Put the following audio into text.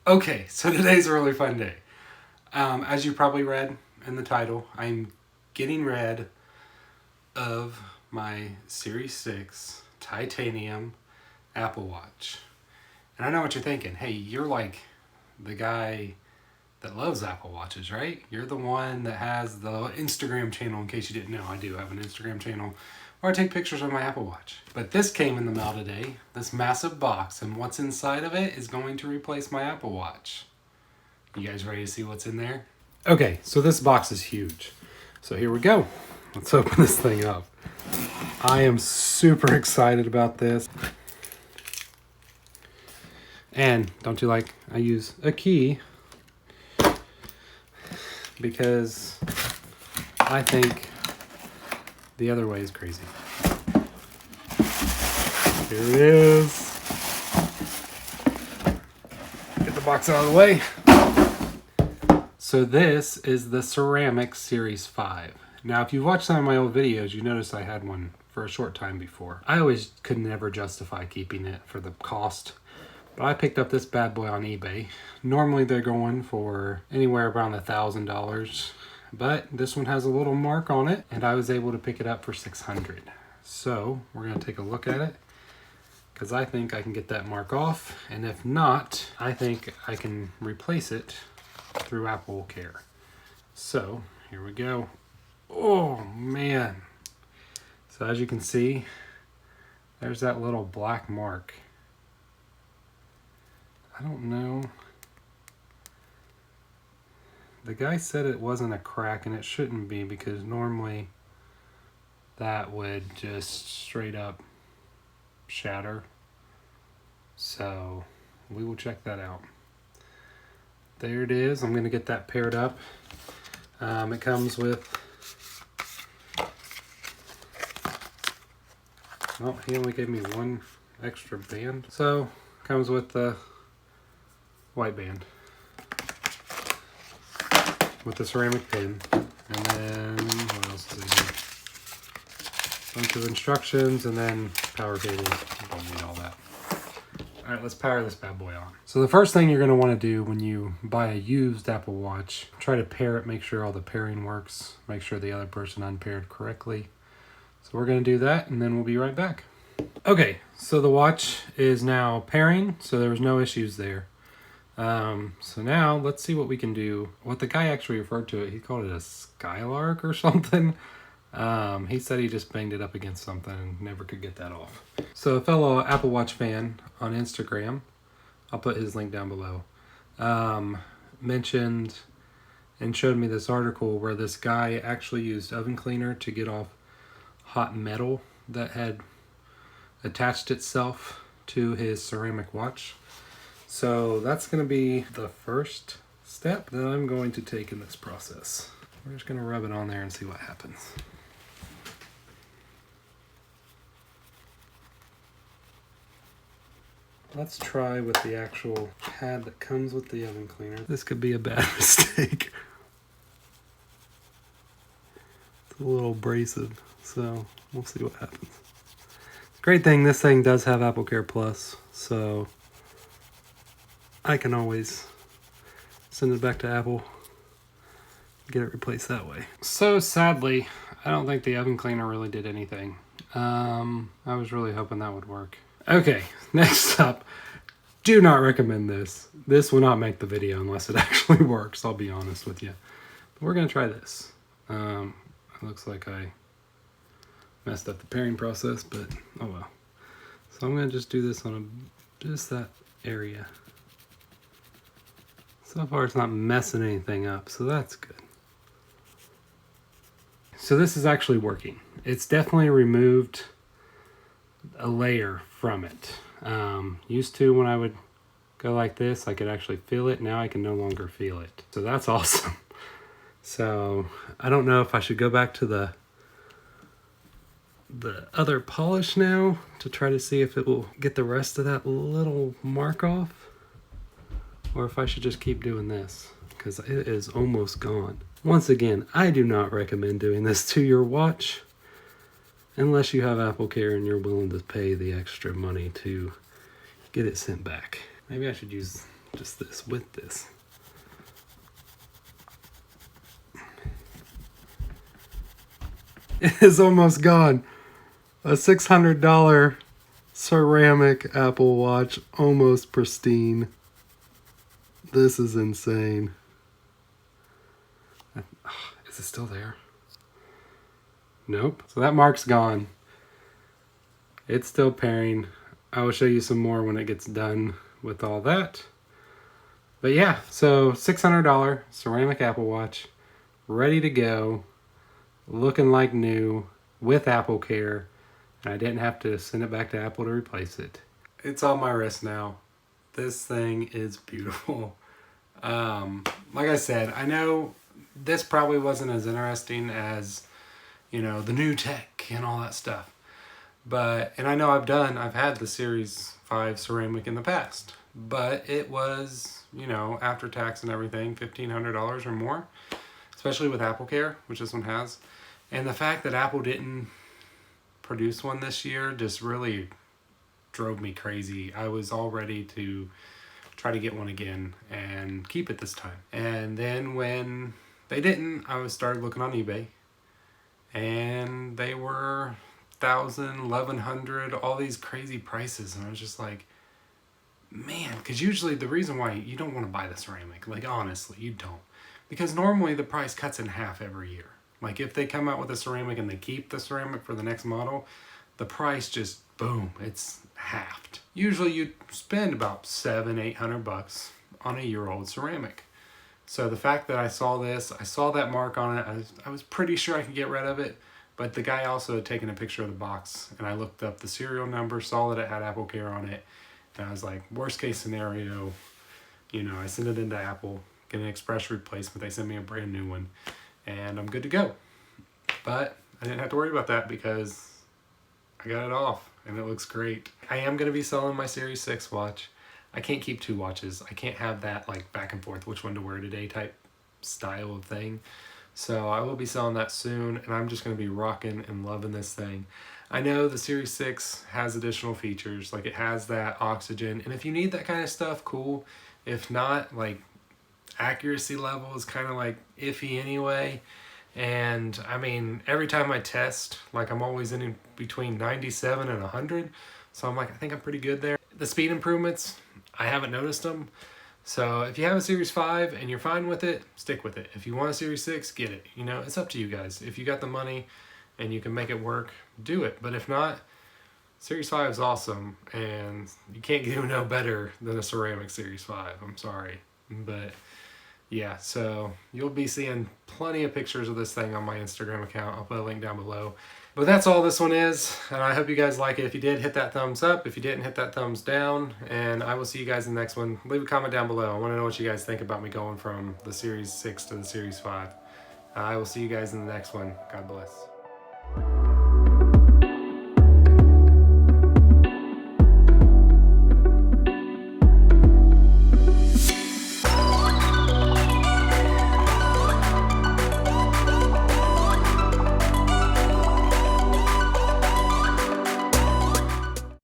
Okay, so today's a really fun day. As you probably read in the title, I'm getting rid of my Series 6 titanium Apple Watch. And I know what you're thinking. Hey, you're like the guy that loves Apple Watches, right? You're the one that has the Instagram channel. In case you didn't know, I do have an Instagram channel where I take pictures of my Apple Watch. But this came in the mail today, this massive box, and what's inside of it is going to replace my Apple Watch. You guys ready to see what's in there? Okay, so this box is huge. So here we go. Let's open this thing up. I am super excited about this. And don't you like, I use a key because I think the other way is crazy. Here it is. Get the box out of the way. So this is the Ceramic Series 5. Now, if you've watched some of my old videos, you notice I had one for a short time before. I always could never justify keeping it for the cost, but I picked up this bad boy on eBay. Normally they're going for anywhere around $1,000, but this one has a little mark on it, and I was able to pick it up for $600. So we're gonna take a look at it, because I think I can get that mark off, and if not, I think I can replace it through AppleCare. So here we go. Oh man. So as you can see, there's that little black mark. I don't know. The guy said it wasn't a crack, and it shouldn't be, because normally that would just straight up shatter. So we will check that out. There it is. I'm going to get that paired up. It comes with, well, he only gave me one extra band. So it comes with the white band with the ceramic pin. And then what else is it? A bunch of instructions and then power cable. Don't need all that. All right, let's power this bad boy on. So the first thing you're going to want to do when you buy a used Apple Watch, try to pair it, make sure all the pairing works, make sure the other person unpaired correctly. So we're going to do that, and then we'll be right back. Okay, so the watch is now pairing, so there was no issues there. So now let's see what we can do. What the guy actually referred to it, he called it a skylark or something. He said he just banged it up against something and never could get that off. So a fellow Apple Watch fan on Instagram, I'll put his link down below, mentioned and showed me this article where this guy actually used oven cleaner to get off hot metal that had attached itself to his ceramic watch. So that's going to be the first step that I'm going to take in this process. We're just going to rub it on there and see what happens. Let's try with the actual pad that comes with the oven cleaner. This could be a bad mistake. It's a little abrasive, so we'll see what happens. Great thing, this thing does have AppleCare Plus, so I can always send it back to Apple, get it replaced that way. So sadly, I don't think the oven cleaner really did anything. I was really hoping that would work. Okay, next up, do not recommend this. This will not make the video unless it actually works, I'll be honest with you. But we're gonna try this. It looks like I messed up the pairing process, but oh well. So I'm gonna just do this on just that area. So far it's not messing anything up, so that's good. So this is actually working. It's definitely removed a layer from it. Used to, when I would go like this, I could actually feel it. Now I can no longer feel it. So that's awesome. So I don't know if I should go back to the other polish now to try to see if it will get the rest of that little mark off, or if I should just keep doing this, because it is almost gone. Once again, I do not recommend doing this to your watch unless you have AppleCare and you're willing to pay the extra money to get it sent back. Maybe I should use just this with this. It is almost gone. A $600 ceramic Apple Watch, almost pristine. This is insane. Is it still there? Nope. So that mark's gone. It's still pairing. I will show you some more when it gets done with all that. But yeah, so $600 ceramic Apple Watch, ready to go, looking like new, with AppleCare, and I didn't have to send it back to Apple to replace it. It's on my wrist now. This thing is beautiful. Like I said, I know this probably wasn't as interesting as, you know, the new tech and all that stuff. But, and I know I've had the Series.5 Ceramic in the past, but it was, you know, after tax and everything, $1,500 or more, especially with AppleCare, which this one has. And the fact that Apple didn't produce one this year just really drove me crazy. I was all ready to try to get one again and keep it this time. And then when they didn't, I started looking on eBay, and they were $1,000, $1,100, all these crazy prices, and I was just like, man, because usually the reason why you don't want to buy the ceramic, like honestly, you don't, because normally the price cuts in half every year. Like if they come out with a ceramic and they keep the ceramic for the next model, the price just boom, it's halved. Usually you spend about $700-800 on a year-old ceramic. So the fact that I saw this, I saw that mark on it, I was pretty sure I could get rid of it, but the guy also had taken a picture of the box, and I looked up the serial number, saw that it had AppleCare on it, and I was like, worst case scenario, you know, I send it into Apple, get an express replacement, they send me a brand new one, and I'm good to go. But I didn't have to worry about that because I got it off, and it looks great. I am going to be selling my Series 6 watch. I can't keep two watches. I can't have that like back and forth, which one to wear today type style of thing. So I will be selling that soon, and I'm just going to be rocking and loving this thing. I know the Series 6 has additional features, like it has that oxygen, and if you need that kind of stuff, cool. If not, like accuracy level is kind of like iffy anyway. And I mean, every time I test, like I'm always in between 97 and 100. So I'm like, I think I'm pretty good there. The speed improvements, I haven't noticed them. So if you have a Series 5 and you're fine with it, stick with it. If you want a Series 6, get it. You know, it's up to you guys. If you got the money and you can make it work, do it. But if not, Series 5 is awesome, and you can't do no better than a ceramic Series 5. I'm sorry. But yeah, so you'll be seeing plenty of pictures of this thing on my Instagram account. I'll put a link down below. But that's all this one is, and I hope you guys like it. If you did, hit that thumbs up. If you didn't, hit that thumbs down, and I will see you guys in the next one. Leave a comment down below. I want to know what you guys think about me going from the Series 6 to the Series 5. I will see you guys in the next one. God bless.